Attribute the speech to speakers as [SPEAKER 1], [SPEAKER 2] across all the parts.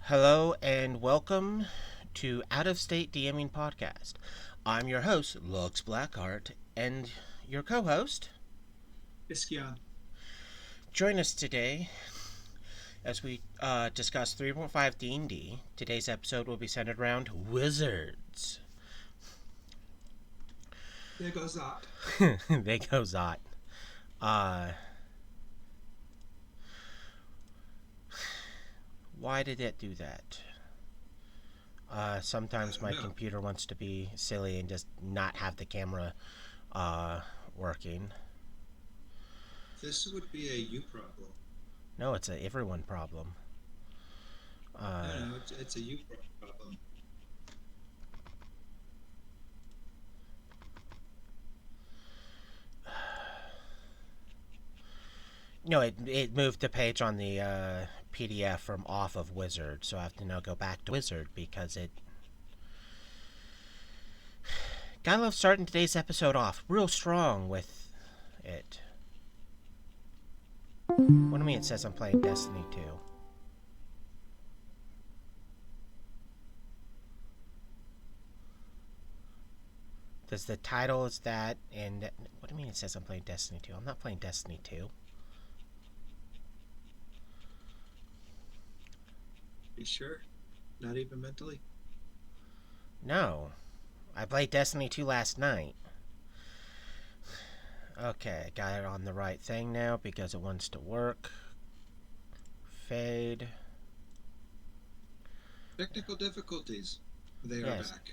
[SPEAKER 1] Hello and welcome to Out of State DMing Podcast. I'm your host, lluksblackheart, and your co-host.
[SPEAKER 2] Iskian.
[SPEAKER 1] Join us today as we discuss 3.5 D&D. Today's episode will be centered around wizards.
[SPEAKER 2] There goes that.
[SPEAKER 1] They go Zot. Uh, why did it do that?
[SPEAKER 2] I
[SPEAKER 1] Sometimes
[SPEAKER 2] don't
[SPEAKER 1] my
[SPEAKER 2] know.
[SPEAKER 1] computer wants to be silly and just not have the camera uh, working.
[SPEAKER 2] This would be a you problem.
[SPEAKER 1] No, it's a everyone problem.
[SPEAKER 2] No,
[SPEAKER 1] Uh,
[SPEAKER 2] no, it's a you problem.
[SPEAKER 1] no, it moved the page on the PDF from off of Wizard, so I have to now go back to Wizard because it. Gotta love starting today's episode off real strong with it. What do you mean it says I'm playing Destiny 2? Does the title is that and what do you mean it says I'm playing Destiny 2? I'm not playing Destiny 2.
[SPEAKER 2] You sure? Not even mentally?
[SPEAKER 1] No. I played Destiny 2 last night. Okay, got it on the right thing now because it wants to work. Fade.
[SPEAKER 2] Technical difficulties. They are
[SPEAKER 1] Yes.
[SPEAKER 2] back.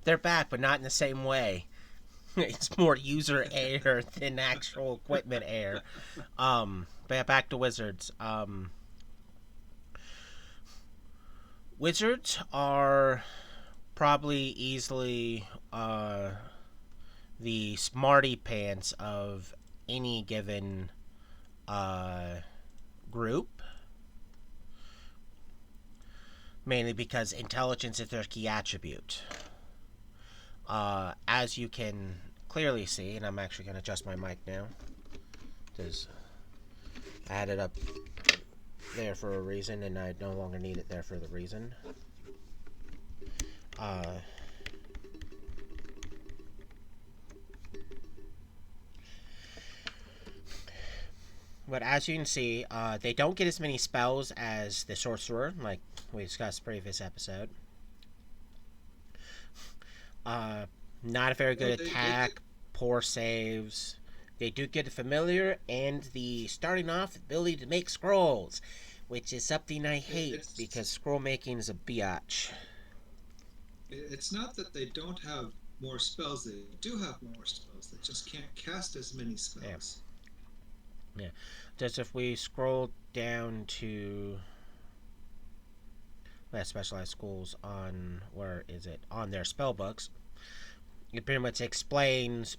[SPEAKER 1] They're back, but not in the same way. It's more user error than actual equipment error. But yeah, back to wizards. Wizards are probably easily the smarty pants of any given uh, group, mainly because intelligence is their key attribute. As you can clearly see, and I'm actually going to adjust my mic now, because I had it up there for a reason, and I no longer need it there for the reason. Uh, but as you can see, they don't get as many spells as the sorcerer, like we discussed previous episode. Uh, Not a very
[SPEAKER 2] Oh,
[SPEAKER 1] good attack, poor saves. They do get a familiar and the starting off ability to make scrolls, which is something I hate because
[SPEAKER 2] it's
[SPEAKER 1] scroll making is a biatch.
[SPEAKER 2] it's not that they don't have more spells. They do have more spells. They just can't cast as many
[SPEAKER 1] Yeah,
[SPEAKER 2] spells.
[SPEAKER 1] yeah. Just if we scroll down to specialized schools on where is it on their spell books, it pretty much explains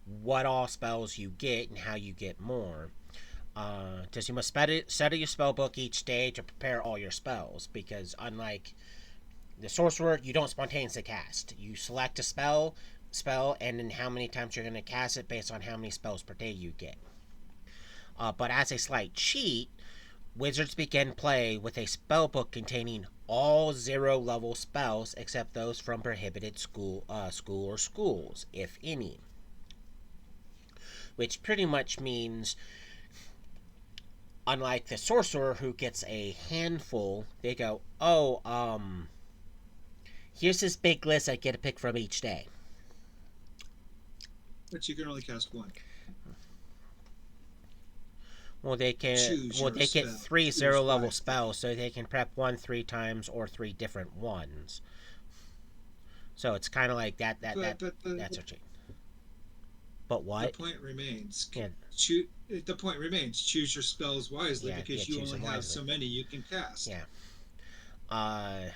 [SPEAKER 1] what all spells you get and how you get more. Just you must study your spell book each day to prepare all your spells because unlike the sorcerer, you don't spontaneously cast. You select a spell, and then how many times you're going to cast it based on how many spells per day you get. But as a slight cheat, wizards begin play with a spell book containing all zero level spells except those from prohibited school or schools, if any. Which pretty much means, unlike the sorcerer who gets a handful, they go, oh, here's this big list I get to pick from each day.
[SPEAKER 2] But you can only cast one. Choose
[SPEAKER 1] Well
[SPEAKER 2] your
[SPEAKER 1] they get
[SPEAKER 2] spell.
[SPEAKER 1] three
[SPEAKER 2] Choose
[SPEAKER 1] zero level
[SPEAKER 2] wisely.
[SPEAKER 1] spells, so they can prep one three times or three different ones. So it's kind of like
[SPEAKER 2] But
[SPEAKER 1] that's a cheat. But
[SPEAKER 2] the
[SPEAKER 1] what?
[SPEAKER 2] point remains.
[SPEAKER 1] Yeah,
[SPEAKER 2] The point remains. Choose your spells wisely
[SPEAKER 1] yeah,
[SPEAKER 2] because you
[SPEAKER 1] choose
[SPEAKER 2] only
[SPEAKER 1] them
[SPEAKER 2] have
[SPEAKER 1] wisely.
[SPEAKER 2] so many you can cast.
[SPEAKER 1] Yeah. Uh,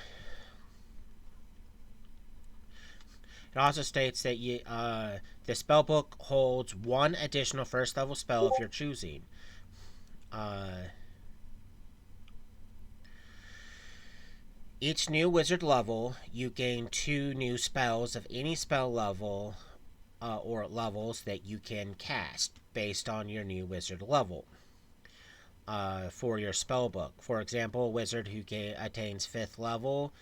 [SPEAKER 1] it also states that the spell book holds one additional first level spell if you're choosing. Uh, Each new wizard level, you gain two new spells of any spell level or levels that you can cast based on your new wizard level. for your spell book. For example, a wizard who attains 5th level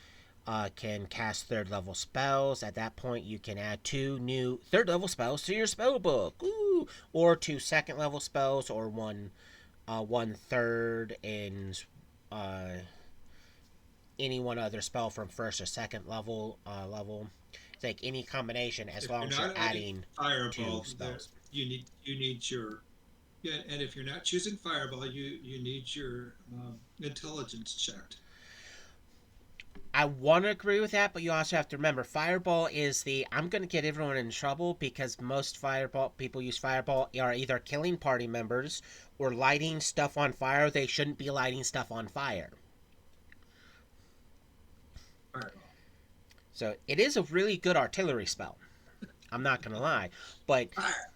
[SPEAKER 1] can cast 3rd level spells. At that point, you can add 2 new 3rd level spells to your spell book. Ooh! Or 2 2nd level spells, or one third and any one other spell from 1st or 2nd level. It's like any combination as
[SPEAKER 2] If
[SPEAKER 1] long
[SPEAKER 2] you're
[SPEAKER 1] as you're
[SPEAKER 2] not adding
[SPEAKER 1] adding 2
[SPEAKER 2] fireball, there
[SPEAKER 1] spells.
[SPEAKER 2] you need your, yeah, and if you're not choosing fireball, you need your intelligence checked.
[SPEAKER 1] I want to agree with that, but you also have to remember Fireball is the I'm going to get everyone in trouble because most Fireball people use Fireball are either killing party members or lighting stuff on fire. They shouldn't be lighting stuff on fire.
[SPEAKER 2] Fireball.
[SPEAKER 1] So it is a really good artillery spell. I'm not going to lie, but
[SPEAKER 2] Fire.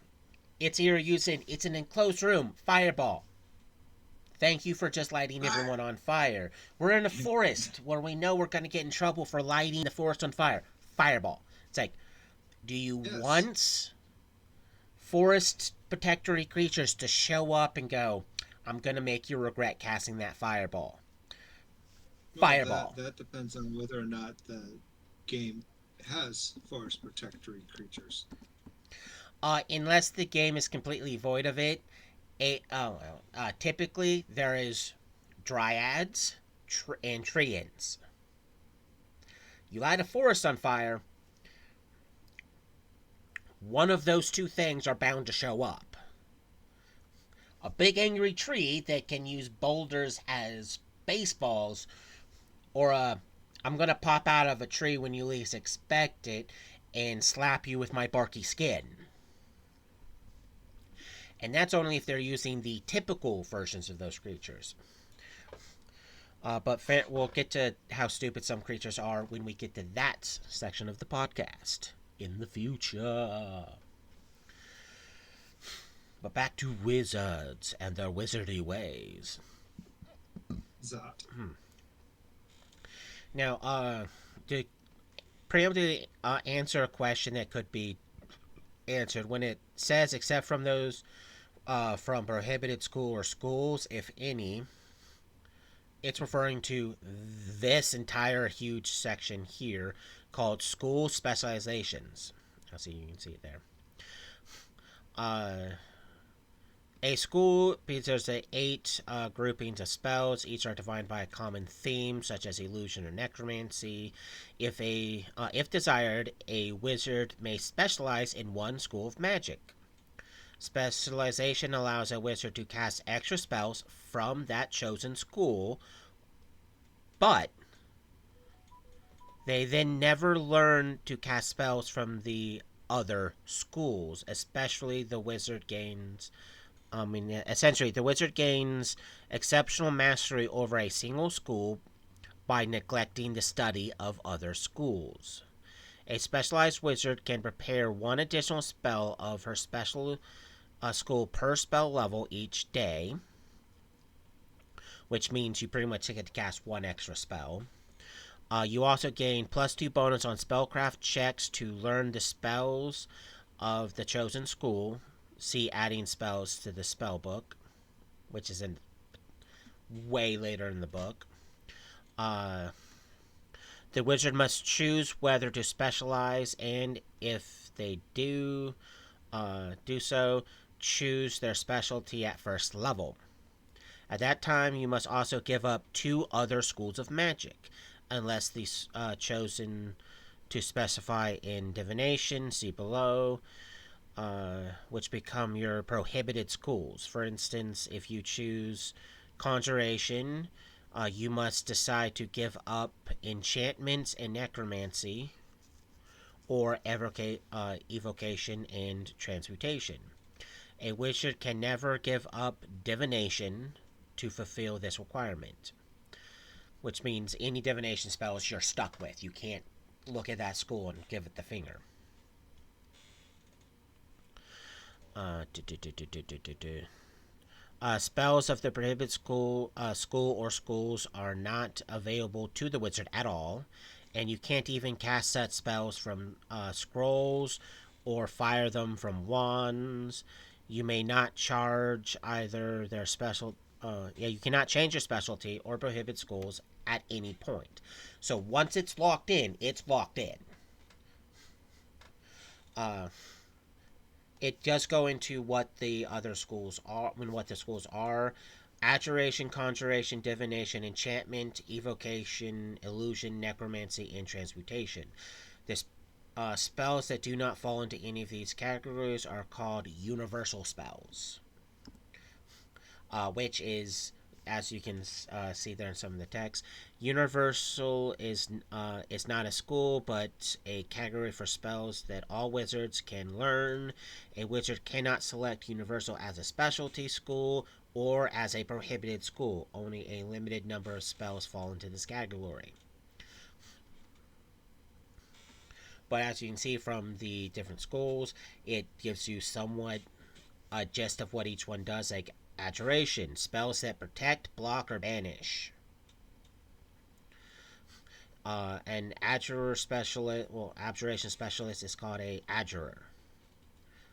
[SPEAKER 1] it's either using it's an enclosed room Fireball. Thank you for just lighting
[SPEAKER 2] Fire.
[SPEAKER 1] everyone on fire. We're in a forest where we know we're going to get in trouble for lighting the forest on fire. Fireball. It's like, do you
[SPEAKER 2] Yes.
[SPEAKER 1] want forest protectory creatures to show up and go, I'm going to make you regret casting that fireball?
[SPEAKER 2] Well, that
[SPEAKER 1] Fireball.
[SPEAKER 2] that depends on whether or not the game has forest protectory creatures.
[SPEAKER 1] Unless the game is completely void of it, typically there is dryads and treants. You light a forest on fire, one of those two things are bound to show up. A big angry tree that can use boulders as baseballs, or a I'm gonna pop out of a tree when you least expect it and slap you with my barky skin. And that's only if they're using the typical versions of those creatures. But we'll get to how stupid some creatures are when we get to that section of the podcast in the future. But back to wizards and their wizardy ways.
[SPEAKER 2] Zot.
[SPEAKER 1] Now, to preemptively answer a question that could be answered when it says, except from those from prohibited school or schools, if any, it's referring to this entire huge section here called school specializations. I'll see you can see it there. Uh, a school, because there's 8 groupings of spells. Each are defined by a common theme, such as illusion or necromancy. If desired, a wizard may specialize in one school of magic. Specialization allows a wizard to cast extra spells from that chosen school, but they then never learn to cast spells from the other schools, especially the wizard gains. Essentially, the wizard gains exceptional mastery over a single school by neglecting the study of other schools. A specialized wizard can prepare one additional spell of her special school per spell level each day, which means you pretty much get to cast one extra spell. You also gain +2 bonus on spellcraft checks to learn the spells of the chosen school. See adding spells to the spell book, which is in way later in the book. Uh, the wizard must choose whether to specialize, and if they do so, choose their specialty at first level. At that time, you must also give up 2 other schools of magic, unless these chosen to specify in divination, see below, which become your prohibited schools. For instance, if you choose conjuration, you must decide to give up enchantments and necromancy, or evocation and transmutation. A wizard can never give up divination to fulfill this requirement, which means any divination spells you're stuck with. You can't look at that school and give it the finger. Uh, Spells of the prohibited school or schools are not available to the wizard at all, and you can't even cast such spells from scrolls or fire them from wands. You may not charge either their special Yeah, you cannot change your specialty or prohibit schools at any point. So once it's locked in, it's locked in. Uh, it does go into what the other schools are, and what the schools are: adjuration, conjuration, divination, enchantment, evocation, illusion, necromancy, and transmutation. This spells that do not fall into any of these categories are called universal spells, which is, as you can see there in some of the text, universal is not a school, but a category for spells that all wizards can learn. A wizard cannot select universal as a specialty school or as a prohibited school. Only a limited number of spells fall into this category. But as you can see from the different schools, it gives you somewhat a gist of what each one does, like adjuration, spells that protect, block, or banish. An adjurer specialist, well, abjuration specialist is called a adjurer.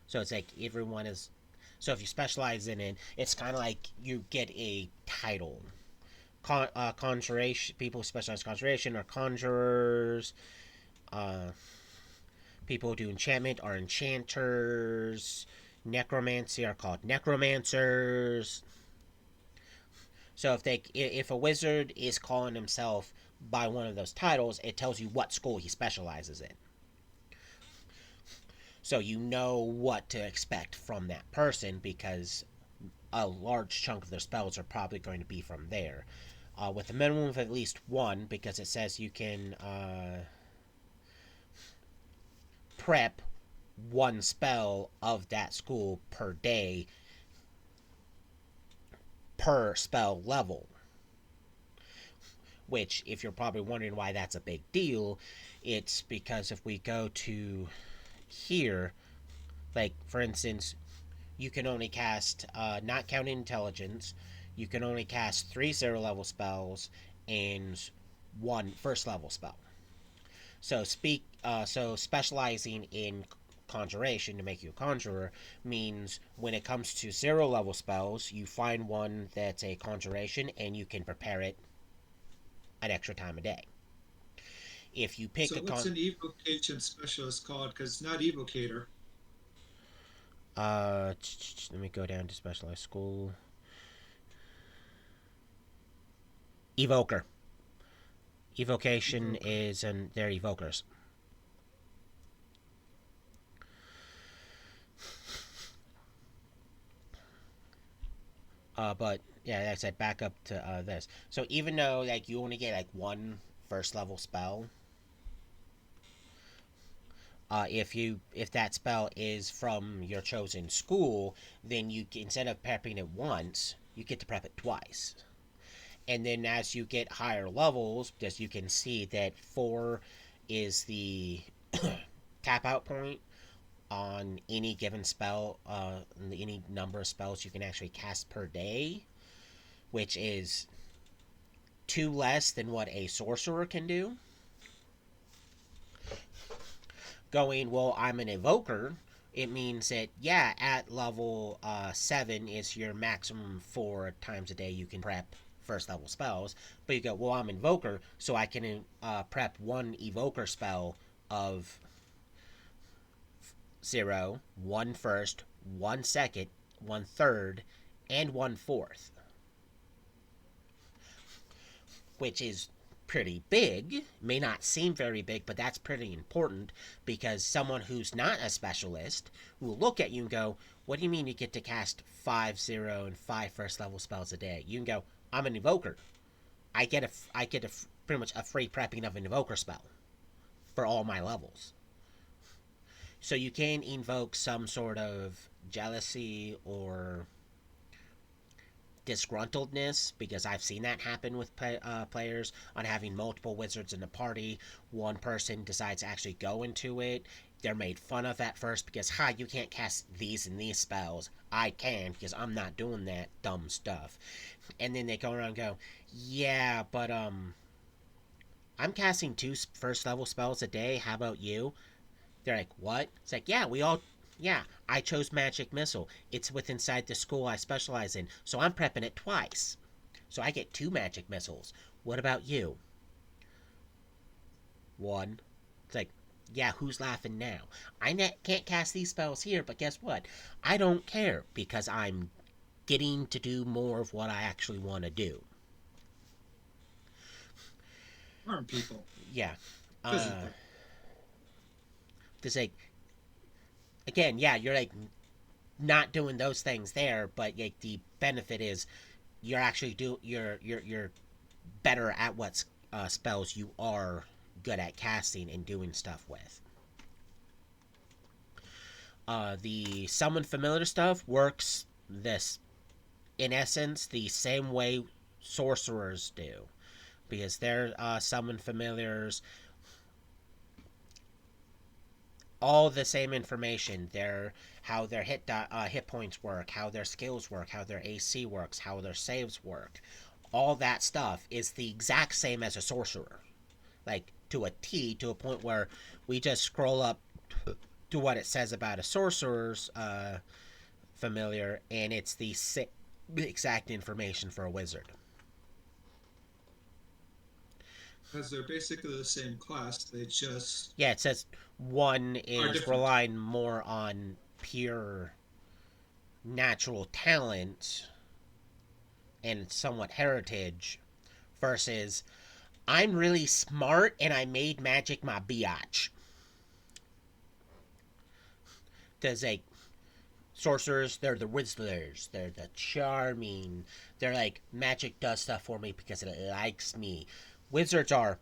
[SPEAKER 1] So it's like everyone is. So if you specialize in it, it's kind of like you get a title. Conjuration, people who specialize in conjuration are conjurers. Uh, People who do enchantment are enchanters. Necromancy are called necromancers. So if a wizard is calling himself by one of those titles, it tells you what school he specializes in. So you know what to expect from that person because a large chunk of their spells are probably going to be from there. With a minimum of at least one, because it says you can prep one spell of that school per day per spell level. Which, if you're probably wondering why that's a big deal, it's because if we go to here, like for instance, you can only cast, not counting intelligence, you can only cast 3 0 level spells and one first level spell. So specializing in conjuration to make you a conjurer means when it comes to 0 level spells, you find one that's a conjuration and you can prepare it an extra time a day. If you pick
[SPEAKER 2] So
[SPEAKER 1] a
[SPEAKER 2] what's an evocation specialist called? Because it's not evocator.
[SPEAKER 1] let me go down to specialized school. Evoker. Evocation
[SPEAKER 2] Evoker.
[SPEAKER 1] is, and they're evokers. But yeah, like I said, back up to this. So even though like you only get like one first level spell, if that spell is from your chosen school, then you, instead of prepping it once, you get to prep it twice. And then as you get higher levels, as you can see that 4 is the tap out point on any given spell, any number of spells you can actually cast per day, which is 2 less than what a sorcerer can do. Going, well, I'm an evoker, it means that, yeah, at level 7 is your maximum 4 times a day you can prep first level spells. But you go, well, I'm an evoker, so I can prep one evoker spell of 0, one first, one second, one third, and one fourth, which is pretty big. May not seem very big, but that's pretty important because someone who's not a specialist will look at you and go, what do you mean you get to cast 5 0 and 5 first level spells a day? You can go, I'm an evoker. I get pretty much a free prepping of an evoker spell for all my levels. So you can invoke some sort of jealousy or disgruntledness, because I've seen that happen with players on having multiple wizards in the party. One person decides to actually go into it. They're made fun of at first because, ha, you can't cast these and these spells. I can because I'm not doing that dumb stuff. And then they go around and go, yeah, but I'm casting 2 first level spells a day. How about you? They're like, what? It's like, yeah, we all. Yeah, I chose magic missile. It's with inside the school I specialize in, so I'm prepping it twice. So I get 2 magic missiles. What about you? One. It's like, yeah, who's laughing now? Can't cast these spells here, but guess what? I don't care because I'm getting to do more of what I actually want to do.
[SPEAKER 2] Harm people
[SPEAKER 1] Yeah. Uh,
[SPEAKER 2] physically.
[SPEAKER 1] Cause like again, yeah, you're like not doing those things there, but like the benefit is you're better at what spells you are good at casting and doing stuff with. The summon familiar stuff works this in essence the same way sorcerers do because they're summon familiars all the same information. Their how their hit points work, how their skills work, how their AC works, how their saves work. All that stuff is the exact same as a sorcerer, like to a T, to a point where we just scroll up to what it says about a sorcerer's familiar, and it's the exact information for a wizard.
[SPEAKER 2] Because they're basically the same class, they just
[SPEAKER 1] Yeah, it says one
[SPEAKER 2] are
[SPEAKER 1] is
[SPEAKER 2] different.
[SPEAKER 1] relying more on pure natural talent and somewhat heritage versus I'm really smart and I made magic my biatch. There's like sorcerers, they're the wizards, they're the charming, they're like magic does stuff for me because it likes me. Wizards are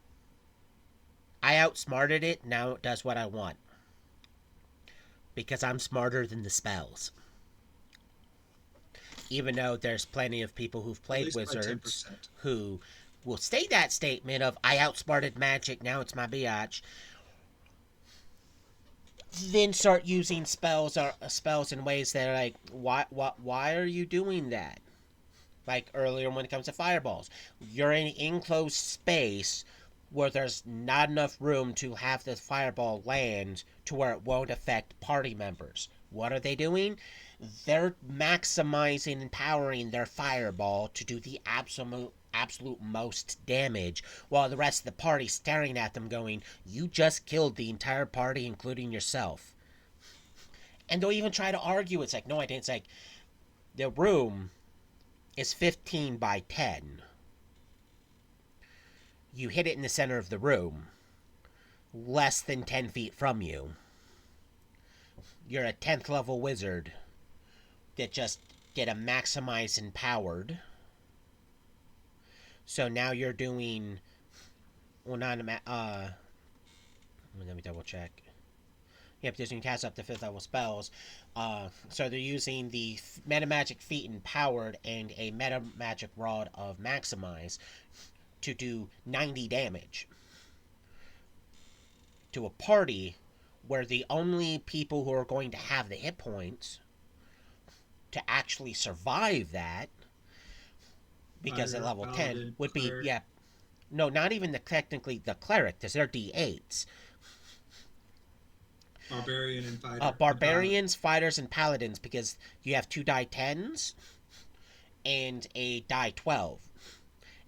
[SPEAKER 1] I outsmarted it, now it does what I want because I'm smarter than the spells. Even though there's plenty of people who've
[SPEAKER 2] At
[SPEAKER 1] played
[SPEAKER 2] least by
[SPEAKER 1] wizards
[SPEAKER 2] 10%.
[SPEAKER 1] who will state that statement of I outsmarted magic, now it's my biatch, then start using spells in ways that are like, why are you doing that? Like earlier when it comes to fireballs, you're in an enclosed space where there's not enough room to have the fireball land to where it won't affect party members. What are they doing? They're maximizing and powering their fireball to do the absolute most damage while the rest of the party staring at them going, you just killed the entire party including yourself. And they'll even try to argue it's like, no I didn't. It's like the room is 15 by 10. You hit it in the center of the room, less than 10 feet from you. You're a 10th level wizard that just did a maximize and powered. So now you're doing. Well, not. Let me double check. Yep, you can cast up to 5th level spells. So they're using the meta magic feat empowered and a meta magic rod of maximize to do 90 damage to a party where the only people who are going to have the hit points to actually survive that, because at
[SPEAKER 2] Fighter,
[SPEAKER 1] level 10
[SPEAKER 2] paladin,
[SPEAKER 1] would be,
[SPEAKER 2] cleric,
[SPEAKER 1] yeah, no, not even technically the cleric, because they're d8s.
[SPEAKER 2] barbarian, and fighter, and paladin.
[SPEAKER 1] Barbarians, fighters, and paladins, because you have 2 die 10s and a die 12,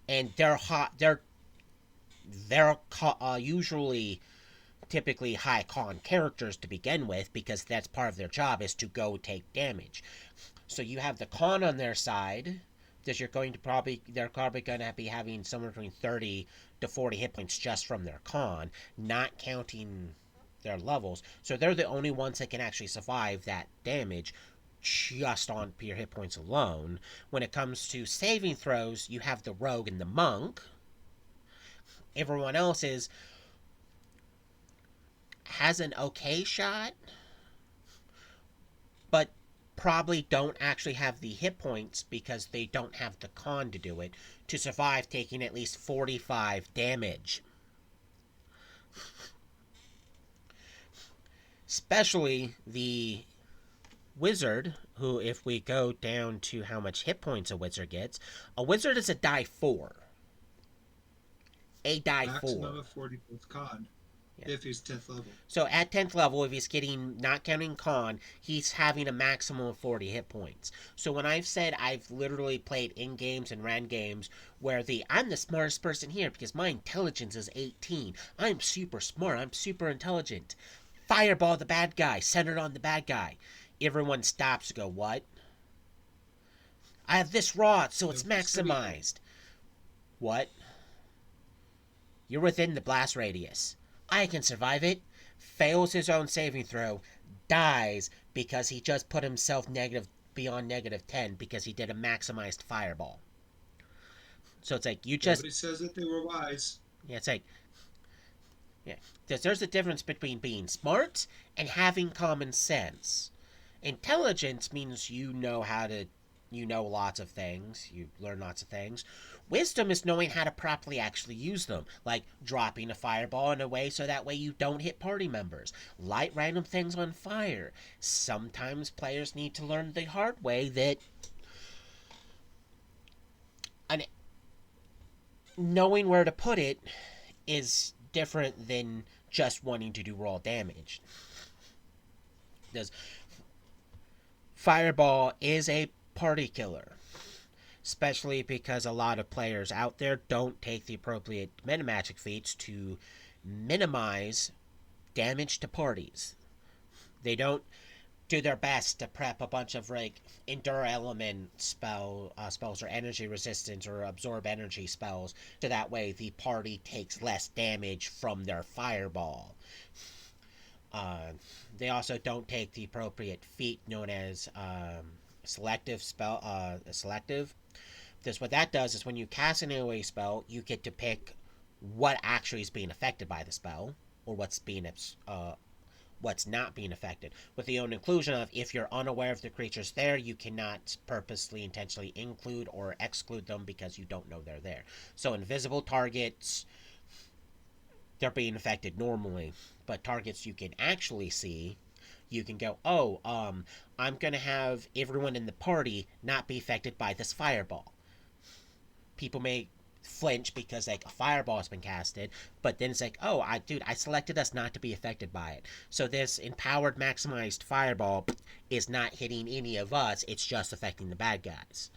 [SPEAKER 1] and they're hot. They're usually typically high con characters to begin with because that's part of their job is to go take damage. So you have the con on their side because they're probably going to be having somewhere between 30 to 40 hit points just from their con, not counting their levels. So they're the only ones that can actually survive that damage just on pure hit points alone. When it comes to saving throws, you have the rogue and the monk. Everyone else has an okay shot, but probably don't actually have the hit points because they don't have the con to do it to survive taking at least 45 damage. Especially the wizard, who, if we go down to how much hit points a wizard is a die 4. A die
[SPEAKER 2] Maximum
[SPEAKER 1] 4.
[SPEAKER 2] of 40 with con.
[SPEAKER 1] Yeah.
[SPEAKER 2] if he's 10th level.
[SPEAKER 1] So at 10th level, if he's getting, not counting con, he's having a maximum of 40 hit points. So when I've said I've literally played in games and ran games where I'm the smartest person here because my intelligence is 18. I'm super smart. I'm super intelligent. Fireball the bad guy, centered on the bad guy. Everyone stops to go, what? I have this rod, so it's
[SPEAKER 2] It's gonna be
[SPEAKER 1] maximized. What? You're within the blast radius. I can survive it. Fails his own saving throw. Dies because he just put himself negative beyond -10 because he did a maximized fireball. So it's like you just
[SPEAKER 2] nobody says that they were wise.
[SPEAKER 1] yeah, it's like yeah. There's a difference between being smart and having common sense. Intelligence means you know lots of things, you learn lots of things. Wisdom is knowing how to properly actually use them, like dropping a fireball in a way so that way you don't hit party members. Light random things on fire. Sometimes players need to learn the hard way that an, knowing where to put it is different than just wanting to do raw damage. Because fireball is a party killer, especially because a lot of players out there don't take the appropriate meta magic feats to minimize damage to parties. They don't do their best to prep a bunch of like endure element spells or energy resistance or absorb energy spells, so that way the party takes less damage from their fireball. Uh, they also don't take the appropriate feat known as selective. Because what that does is when you cast an AoE spell, you get to pick what actually is being affected by the spell, or what's not being affected. With the own inclusion of, if you're unaware of the creatures there, you cannot purposely, intentionally include or exclude them because you don't know they're there. So invisible targets, they're being affected normally, but targets you can actually see, you can go, oh, I'm gonna have everyone in the party not be affected by this fireball. People may flinch because like a fireball has been casted, but then it's like, oh, I selected us not to be affected by it. So this empowered maximized fireball is not hitting any of us, it's just affecting the bad guys.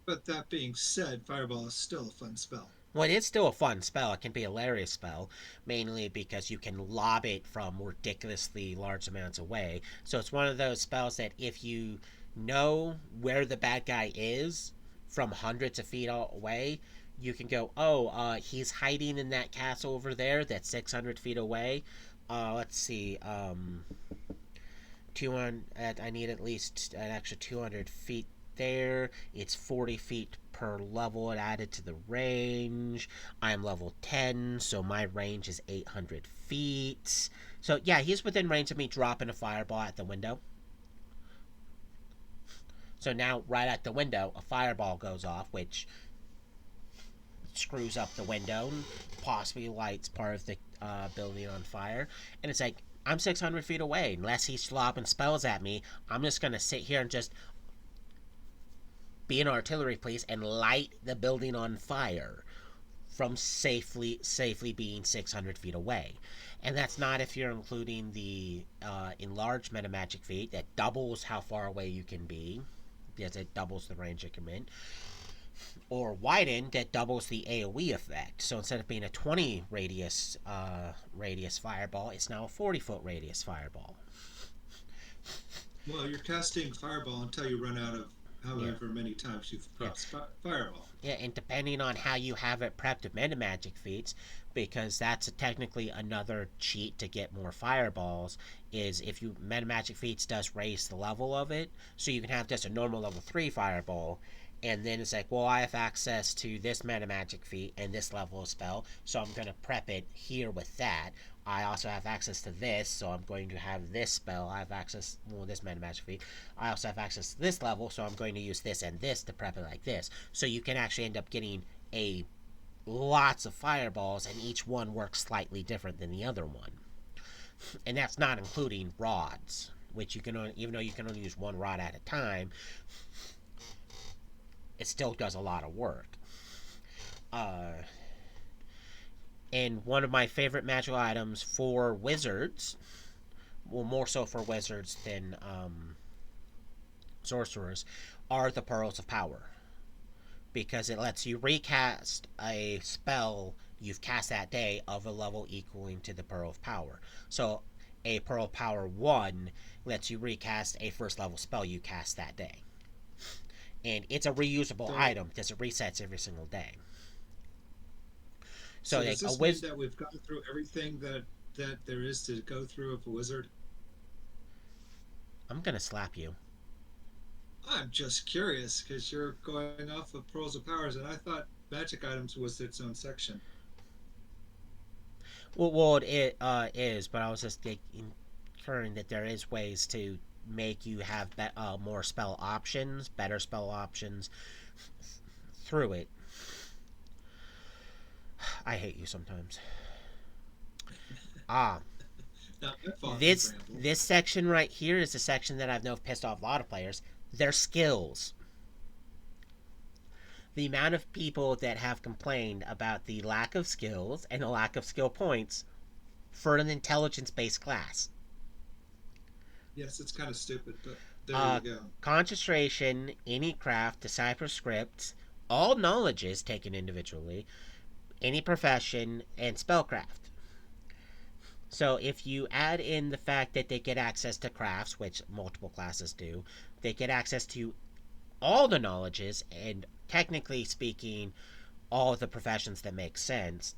[SPEAKER 2] But that being said, Fireball is still a fun spell.
[SPEAKER 1] Well, it's still a fun spell. It can be a hilarious spell, mainly because you can lob it from ridiculously large amounts away. So it's one of those spells that if you know where the bad guy is from hundreds of feet away, you can go, oh, he's hiding in that castle over there that's 600 feet away. Let's see, 200, I need at least an extra 200 feet there. It's 40 feet per level added to the range. I'm level 10, so my range is 800 feet. So yeah, he's within range of me dropping a fireball at the window. So now, right at the window, a fireball goes off, which screws up the window and possibly lights part of the building on fire. And it's like, I'm 600 feet away. Unless he's slobbing spells at me, I'm just going to sit here and just be an artillery police and light the building on fire from safely being 600 feet away. And that's not if you're including the enlarged meta magic feat that doubles how far away you can be, because it doubles the range you can in, or widen that doubles the AoE effect. So instead of being a 20 radius fireball, it's now a 40-foot radius fireball.
[SPEAKER 2] Well, you're casting Fireball until you run out of
[SPEAKER 1] Yeah,
[SPEAKER 2] however many times you've
[SPEAKER 1] yeah.
[SPEAKER 2] propped Fireball.
[SPEAKER 1] Yeah, and depending on how you have it prepped with meta magic feats, because that's technically another cheat to get more fireballs, is if you meta magic feats does raise the level of it, so you can have just a normal level 3 fireball, and then it's like, well, I have access to this meta magic feat and this level of spell, so I'm going to prep it here with that. I also have access to this, so I'm going to have this spell. I have access, well, this meta magic feat. I also have access to this level, so I'm going to use this and this to prep it like this. So you can actually end up getting a lots of fireballs, and each one works slightly different than the other one. And that's not including rods, which you can only, even though you can only use one rod at a time, it still does a lot of work. Uh, And one of my favorite magical items for wizards, well, more so for wizards than sorcerers, are the Pearls of Power. Because it lets you recast a spell you've cast that day of a level equaling to the Pearl of Power. So a Pearl of Power 1 lets you recast a first level spell you cast that day. And it's a reusable
[SPEAKER 2] So,
[SPEAKER 1] item because it resets every single day. So
[SPEAKER 2] so does
[SPEAKER 1] like a
[SPEAKER 2] this mean
[SPEAKER 1] wiz,
[SPEAKER 2] that we've gone through everything that there is to go through of a wizard?
[SPEAKER 1] I'm gonna slap you.
[SPEAKER 2] I'm just curious because you're going off of Pearls of Powers, and I thought magic items was its own section.
[SPEAKER 1] Well, it is, but I was just like, inferring that there is ways to make you have more spell options, better spell options through it. I hate you sometimes. Ah,
[SPEAKER 2] Not my fault, you
[SPEAKER 1] this
[SPEAKER 2] ramble.
[SPEAKER 1] this section right here is the section that I've known pissed off a lot of players. Their skills. The amount of people that have complained about the lack of skills and the lack of skill points for an intelligence-based class.
[SPEAKER 2] Yes, it's kind of stupid, but there
[SPEAKER 1] Uh,
[SPEAKER 2] you go.
[SPEAKER 1] Concentration, any craft, decipher scripts, all knowledges taken individually, any profession, and spellcraft. So if you add in the fact that they get access to crafts, which multiple classes do, they get access to all the knowledges, and technically speaking, all of the professions that make sense.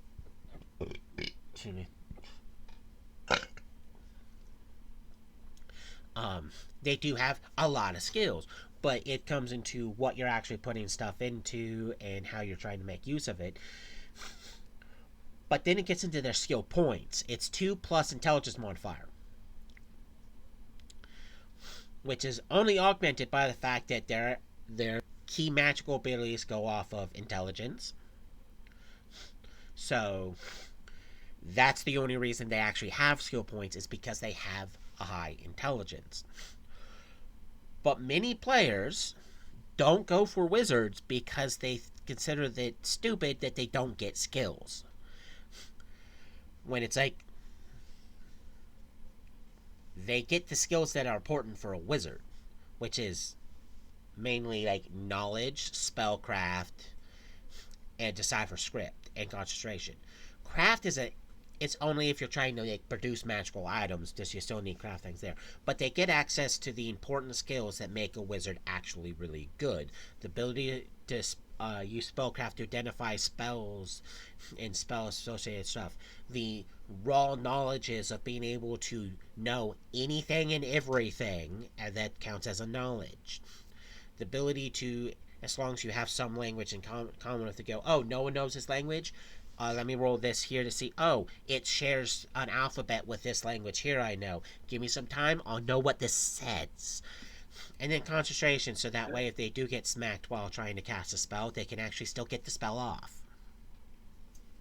[SPEAKER 1] Um, they do have a lot of skills, but it comes into what you're actually putting stuff into and how you're trying to make use of it. But then it gets into their skill points. It's 2 plus intelligence modifier, which is only augmented by the fact that their key magical abilities go off of intelligence. So that's the only reason they actually have skill points, is because they have a high intelligence. But many players don't go for wizards because they consider it stupid that they don't get skills. When it's like, they get the skills that are important for a wizard, which is mainly like knowledge, spellcraft, and decipher script and concentration. Craft is a it's only if you're trying to like produce magical items does you still need craft things there. But they get access to the important skills that make a wizard actually really good. The ability to use spellcraft to identify spells and spell associated stuff. The raw knowledges of being able to know anything and everything, and that counts as a knowledge. The ability to, as long as you have some language in common with, to go, oh, no one knows this language. Let me roll this here to see. Oh, it shares an alphabet with this language here. I know. Give me some time. I'll know what this says. And then concentration, so that
[SPEAKER 2] Yeah.
[SPEAKER 1] way, if they do get smacked while trying to cast a spell, they can actually still get the spell off.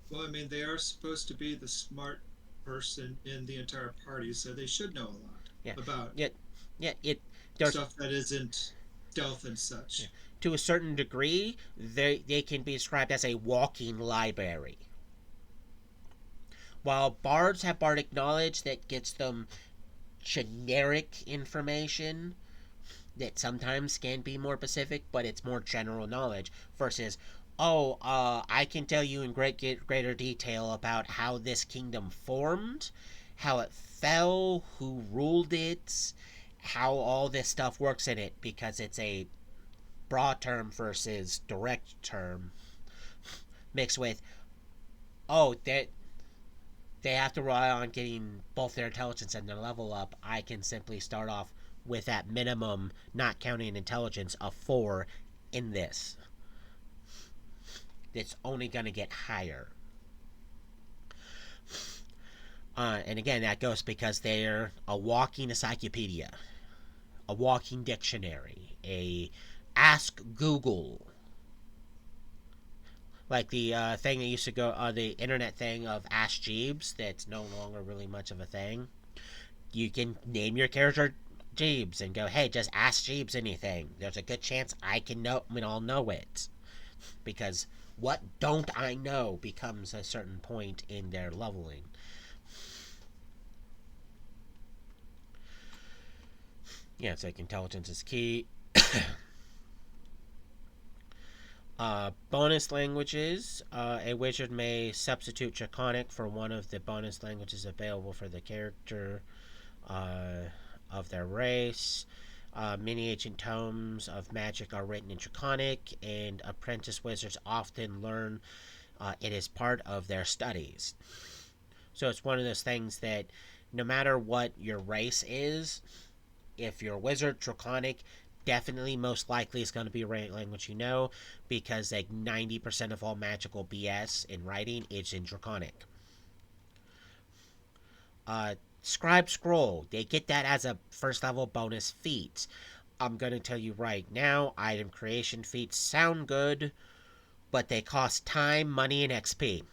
[SPEAKER 2] Well, I mean, they are supposed to be the smart person in the entire party, so they should know a lot
[SPEAKER 1] Yeah,
[SPEAKER 2] about
[SPEAKER 1] yeah, yeah. There's
[SPEAKER 2] stuff that isn't stealth and
[SPEAKER 1] yeah.
[SPEAKER 2] such.
[SPEAKER 1] To a certain degree, they can be described as a walking library. While bards have bardic knowledge that gets them generic information that sometimes can be more specific, but it's more general knowledge versus, oh, I can tell you in greater detail about how this kingdom formed, how it fell, who ruled it, how all this stuff works in it, because it's a broad term versus direct term mixed with, oh, that they have to rely on getting both their intelligence and their level up. I can simply start off with that minimum, not counting intelligence, of 4 in this. It's only going to get higher. And again, that goes because they're a walking encyclopedia, a walking dictionary, a Ask Google. Like the thing that used to go, the internet thing of Ask Jeeves, that's no longer really much of a thing. You can name your character Jeeves and go, hey, just ask Jeeves anything. There's a good chance I can know, I'll know it. Because What don't I know becomes a certain point in their leveling. Yeah, it's like intelligence is key. Bonus languages. A wizard may substitute Draconic for one of the bonus languages available for the character uh, of their race. Many ancient tomes of magic are written in Draconic, and apprentice wizards often learn it as part of their studies. So it's one of those things that no matter what your race is, if you're a wizard, Draconic definitely most likely is going to be a language you know, because like 90% of all magical BS in writing is in Draconic. Scribe Scroll, they get that as a first level bonus feat. I'm going to tell you right now, item creation feats sound good, but they cost time, money, and XP.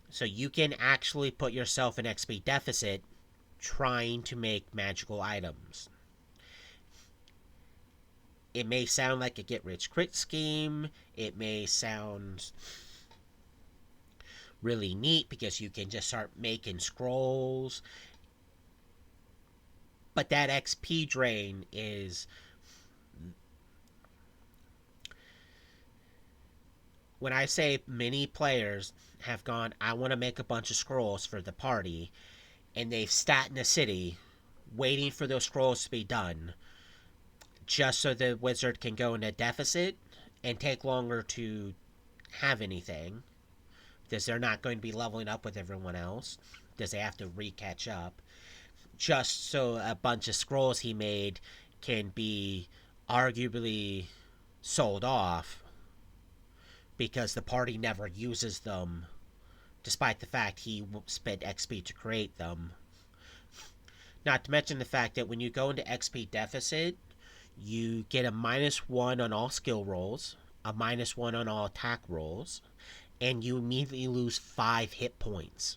[SPEAKER 1] So you can actually put yourself in XP deficit trying to make magical items. It may sound like a get rich quick scheme. It may sound really neat because you can just start making scrolls. But that XP drain is. When I say many players have gone, I want to make a bunch of scrolls for the party, and they've sat in a city waiting for those scrolls to be done just so the wizard can go into deficit and take longer to have anything because they're not going to be leveling up with everyone else because they have to re-catch up just so a bunch of scrolls he made can be arguably sold off because the party never uses them despite the fact he spent XP to create them. Not to mention the fact that when you go into XP deficit, you get a -1 on all skill rolls, a -1 on all attack rolls, and you immediately lose 5 hit points.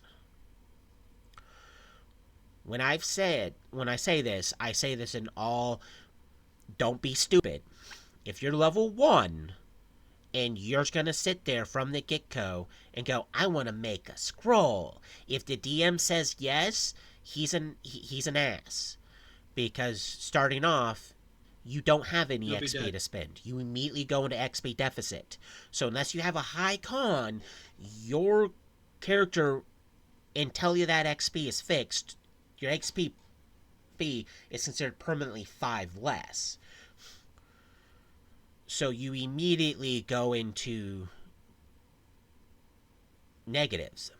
[SPEAKER 1] When I say this, I say this in all don't be stupid. If you're level 1 and you're going to sit there from the get-go and go, I want to make a scroll. If the DM says yes, he's an ass because starting off you don't have any
[SPEAKER 2] You'll be
[SPEAKER 1] XP
[SPEAKER 2] dead.
[SPEAKER 1] to spend. You immediately go into XP deficit. So unless you have a high con, your character, until that XP is fixed, your XP is considered permanently 5 less. So you immediately go into negatives.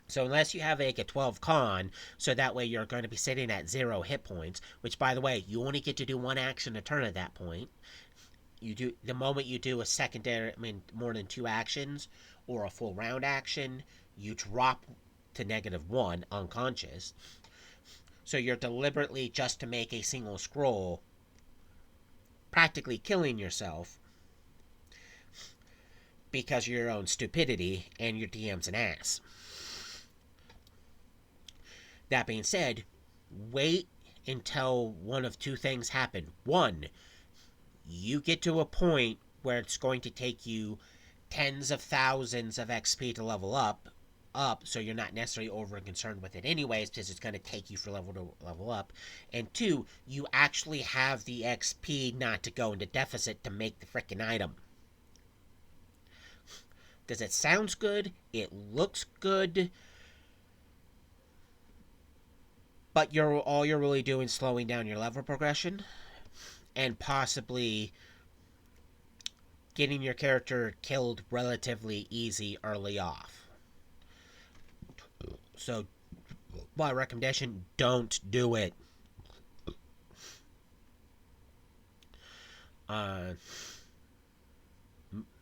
[SPEAKER 1] So unless you have like a 12 con, so that way you're going to be sitting at 0 hit points, which by the way, you only get to do one action a turn at that point. You do the moment you do a secondary, more than 2 actions or a full round action, you drop to -1 unconscious. So you're deliberately just to make a single scroll practically killing yourself because of your own stupidity and your DM's an ass. That being said, wait until one of two things happen. One, you get to a point where it's going to take you tens of thousands of XP to level up, so you're not necessarily over concerned with it anyways because it's going to take you for level to level up. And two, you actually have the XP not to go into deficit to make the freaking item. Because it sounds good, it looks good, but all you're really doing is slowing down your level progression and possibly getting your character killed relatively easy early off. So, my recommendation, don't do it. Uh,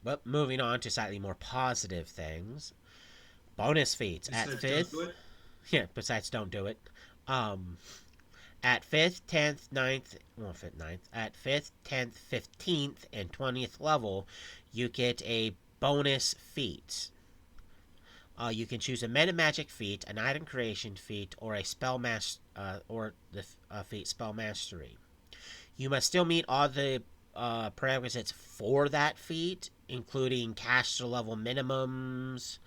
[SPEAKER 1] but moving on to slightly more positive things. Bonus feats at
[SPEAKER 2] Besides, don't do
[SPEAKER 1] 5th.
[SPEAKER 2] it.
[SPEAKER 1] Yeah, besides don't do it. Um, at 5th, 10th, 9th, well, 5th, 9th, at 5th, 10th, 15th, and 20th level, you get a bonus feat. You can choose a meta magic feat, an item creation feat, or a or the feat spell mastery. You must still meet all the prerequisites for that feat, including caster level minimums,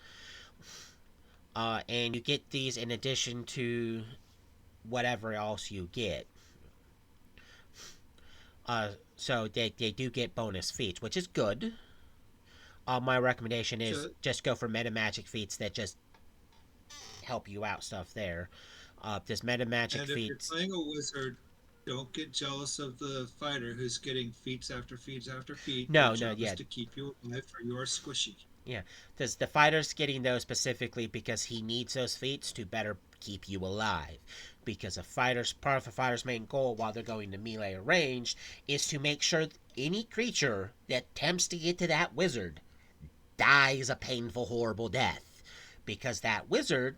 [SPEAKER 1] and you get these in addition to whatever else you get. So they do get bonus feats, which is good. My recommendation is
[SPEAKER 2] So,
[SPEAKER 1] just go for meta magic feats that just help you out stuff there. There's meta magic
[SPEAKER 2] and if you're
[SPEAKER 1] feats.
[SPEAKER 2] playing a wizard, don't get jealous of the fighter who's getting feats after feats after feat. Their
[SPEAKER 1] No, no,
[SPEAKER 2] job is
[SPEAKER 1] yeah,
[SPEAKER 2] to keep you alive for your squishy.
[SPEAKER 1] yeah. There's the fighter's getting those specifically because he needs those feats to better keep you alive. Because a fighter's part of a fighter's main goal while they're going to melee or ranged is to make sure any creature that attempts to get to that wizard dies a painful, horrible death. Because that wizard,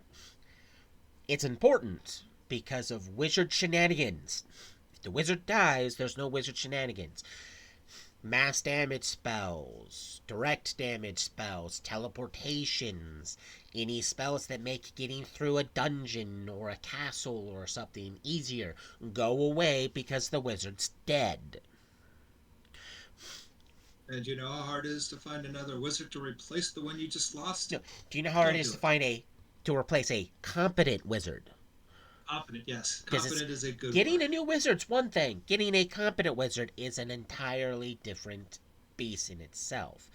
[SPEAKER 1] it's important because of wizard shenanigans. If the wizard dies, there's no wizard shenanigans. Mass damage spells, direct damage spells, teleportations, any spells that make getting through a dungeon or a castle or something easier go away because the wizard's dead.
[SPEAKER 2] And you know how hard it is to find another wizard to replace the one you just lost?
[SPEAKER 1] No, do you know how hard it
[SPEAKER 2] Don't
[SPEAKER 1] is
[SPEAKER 2] do
[SPEAKER 1] to
[SPEAKER 2] it.
[SPEAKER 1] find to replace a competent wizard?
[SPEAKER 2] Competent, yes.
[SPEAKER 1] Because it's
[SPEAKER 2] Competent is a good
[SPEAKER 1] getting
[SPEAKER 2] word.
[SPEAKER 1] a new wizard's one thing. Getting a competent wizard is an entirely different beast in itself.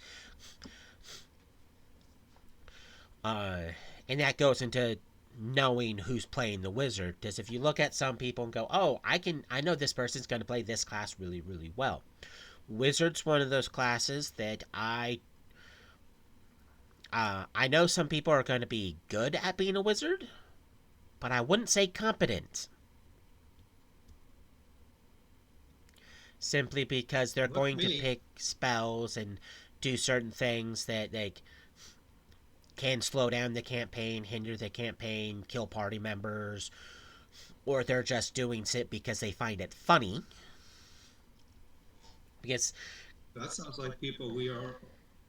[SPEAKER 1] Uh, and that goes into knowing who's playing the wizard. Because if you look at some people and go, "Oh, I know this person's going to play this class really, really well." Wizard's one of those classes that I know some people are going to be good at being a wizard, but I wouldn't say competent. Simply because they're
[SPEAKER 2] Look at
[SPEAKER 1] going to
[SPEAKER 2] me.
[SPEAKER 1] pick spells and do certain things that they can slow down the campaign, hinder the campaign, kill party members, or they're just doing it because they find it funny. Because
[SPEAKER 2] That sounds like people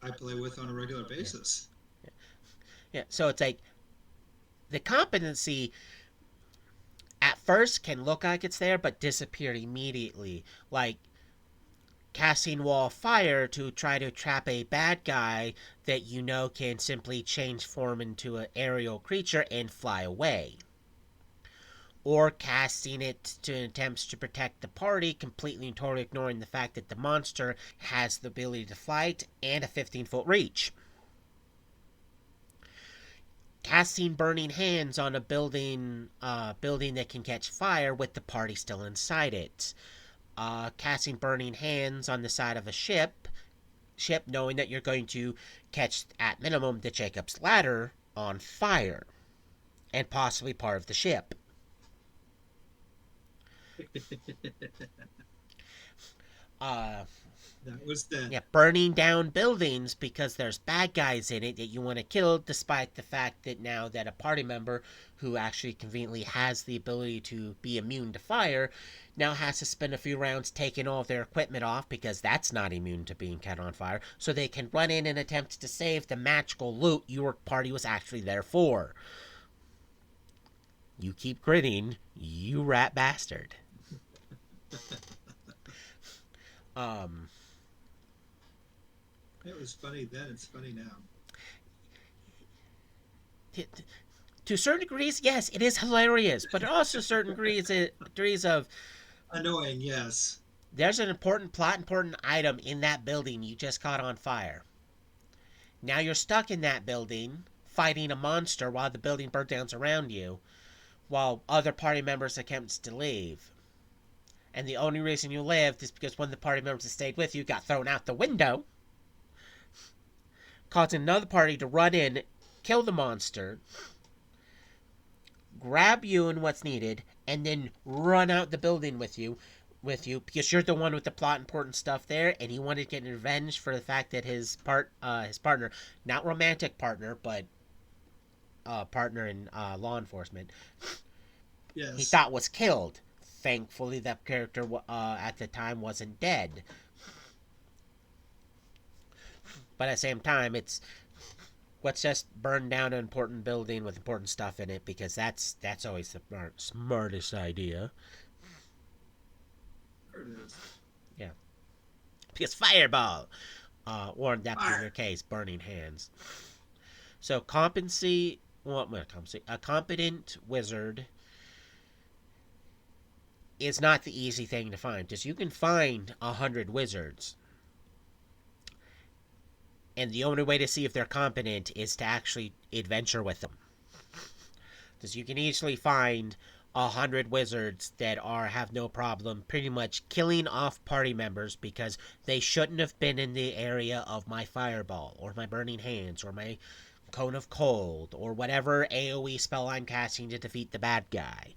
[SPEAKER 2] I play with on a regular
[SPEAKER 1] yeah,
[SPEAKER 2] basis.
[SPEAKER 1] yeah. So it's like the competency at first can look like it's there, but disappear immediately. Like casting wall of fire to try to trap a bad guy that you know can simply change form into an aerial creature and fly away. Or casting it to attempts to protect the party, completely and totally ignoring the fact that the monster has the ability to fight and a 15-foot reach. Casting burning hands on a building that can catch fire with the party still inside it. Casting burning hands on the side of a ship, knowing that you're going to catch at minimum the Jacob's ladder on fire and possibly part of the ship. Uh,
[SPEAKER 2] That was then.
[SPEAKER 1] yeah, burning down buildings because there's bad guys in it that you want to kill, despite the fact that now that a party member who actually conveniently has the ability to be immune to fire now has to spend a few rounds taking all of their equipment off because that's not immune to being caught on fire, so they can run in and attempt to save the magical loot your party was actually there for. You keep grinning, you rat bastard. Um,
[SPEAKER 2] It was funny then, it's funny now.
[SPEAKER 1] to certain degrees, yes, it is hilarious, but also certain degrees of
[SPEAKER 2] Annoying, yes.
[SPEAKER 1] there's an important plot, important item in that building you just caught on fire. Now you're stuck in that building fighting a monster while the building burns down around you, while other party members attempt to leave. And the only reason you lived is because one of the party members that stayed with you got thrown out the window, causing another party to run in, kill the monster, grab you and what's needed, and then run out the building with you because you're the one with the plot important stuff there, and he wanted to get revenge for the fact that his partner, not romantic partner, but partner in law enforcement, he
[SPEAKER 2] Yes.
[SPEAKER 1] thought was killed. Thankfully, that character at the time wasn't dead. But at the same time, let's just burn down an important building with important stuff in it because that's always the smartest idea.
[SPEAKER 2] There it is.
[SPEAKER 1] Yeah. It's fireball. Or in that particular
[SPEAKER 2] Fire.
[SPEAKER 1] case, burning hands. So competency, well, not competency, a competent wizard is not the easy thing to find because you can find 100 wizards, and the only way to see if they're competent is to actually adventure with them. Because you can easily find 100 wizards that have no problem pretty much killing off party members because they shouldn't have been in the area of my fireball or my burning hands or my cone of cold or whatever AoE spell I'm casting to defeat the bad guy.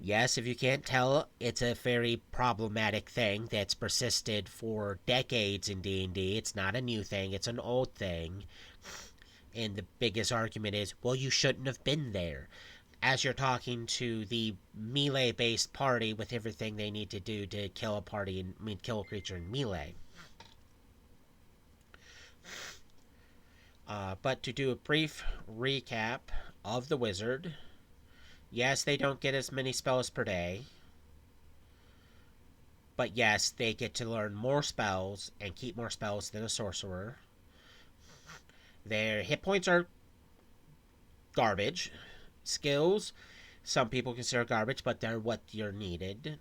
[SPEAKER 1] Yes, if you can't tell, it's a very problematic thing that's persisted for decades in D&D. It's not a new thing, it's an old thing. And the biggest argument is, well, you shouldn't have been there. As you're talking to the melee-based party with everything they need to do to kill a party and kill a creature in melee. But to do a brief recap of the wizard, yes, they don't get as many spells per day. But yes, they get to learn more spells and keep more spells than a sorcerer. Their hit points are garbage. Skills, some people consider garbage, but they're what you're needed.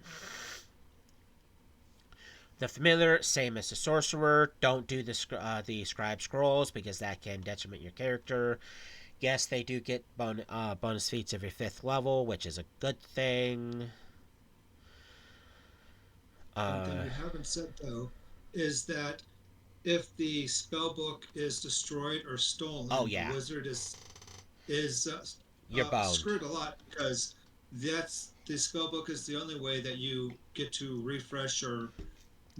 [SPEAKER 1] The familiar, same as the sorcerer. Don't do the scribe scrolls because that can detriment your character. Yes, they do get bonus feats every 5th level, which is a good thing.
[SPEAKER 2] One thing you haven't said though is that if the spell book is destroyed or
[SPEAKER 1] Oh
[SPEAKER 2] stolen, the
[SPEAKER 1] yeah,
[SPEAKER 2] wizard is
[SPEAKER 1] you're boned.
[SPEAKER 2] screwed a lot because that's the spell book is the only way that you get to refresh or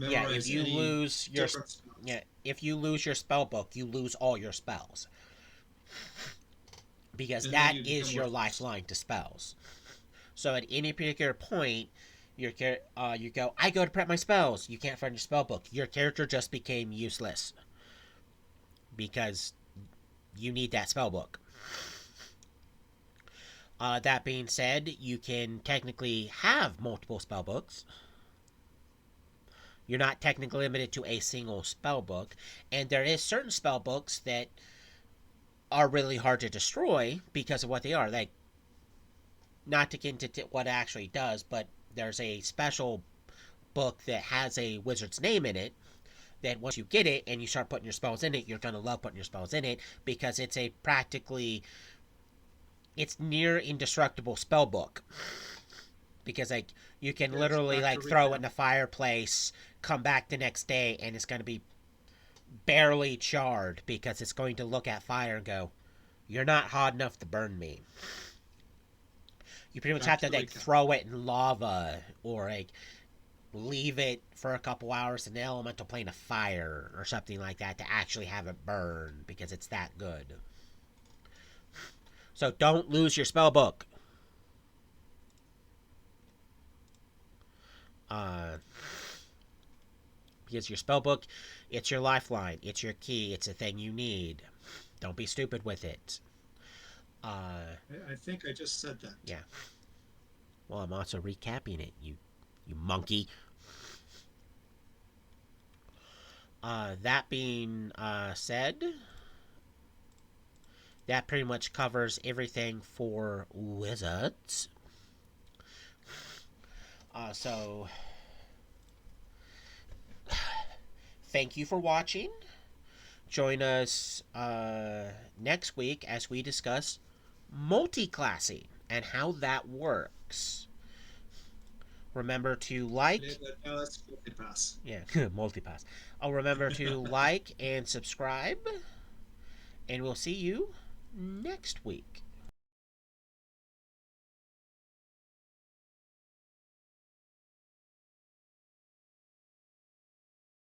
[SPEAKER 1] Yeah, if
[SPEAKER 2] memorize
[SPEAKER 1] you
[SPEAKER 2] any
[SPEAKER 1] lose your
[SPEAKER 2] different spells.
[SPEAKER 1] yeah, if you lose your spell book, you lose all your spells because
[SPEAKER 2] And then
[SPEAKER 1] that
[SPEAKER 2] you become
[SPEAKER 1] is your
[SPEAKER 2] worthless.
[SPEAKER 1] lifeline to spells. So at any particular point, you go, I go to prep my spells. You can't find your spell book. Your character just became useless because you need that spell book. That being said, you can technically have multiple spell books. You're not technically limited to a single spell book, and there is certain spell books that are really hard to destroy because of what they are. Like, not to get into what it actually does, but there's a special book that has a wizard's name in it that once you get it and you start putting your spells in it, you're going to love putting your spells in it because it's a practically, it's near indestructible spell book. Because like you can
[SPEAKER 2] Yeah, it's
[SPEAKER 1] literally
[SPEAKER 2] Dr.
[SPEAKER 1] like throw it in
[SPEAKER 2] Rehab.
[SPEAKER 1] the fireplace, come back the next day, and it's going to be barely charred because it's going to look at fire and go, "You're not hot enough to burn me." You pretty much have
[SPEAKER 2] Back
[SPEAKER 1] to
[SPEAKER 2] to the
[SPEAKER 1] like
[SPEAKER 2] recap.
[SPEAKER 1] throw it in lava or like leave it for a couple hours in the elemental plane of fire or something like that to actually have it burn because it's that good. So don't lose your spell book. Uh, because your spell book, it's your lifeline, it's your key, it's a thing you need. Don't be stupid with it.
[SPEAKER 2] I think I just said that.
[SPEAKER 1] Yeah. Well, I'm also recapping it. You monkey. That being said, that pretty much covers everything for wizards. So thank you for watching. Join us next week as we discuss multiclassing and how that works. Remember to
[SPEAKER 2] Okay,
[SPEAKER 1] like,
[SPEAKER 2] but now let's quickly pass.
[SPEAKER 1] yeah, multipass. I'll remember to like and subscribe, and we'll see you next week.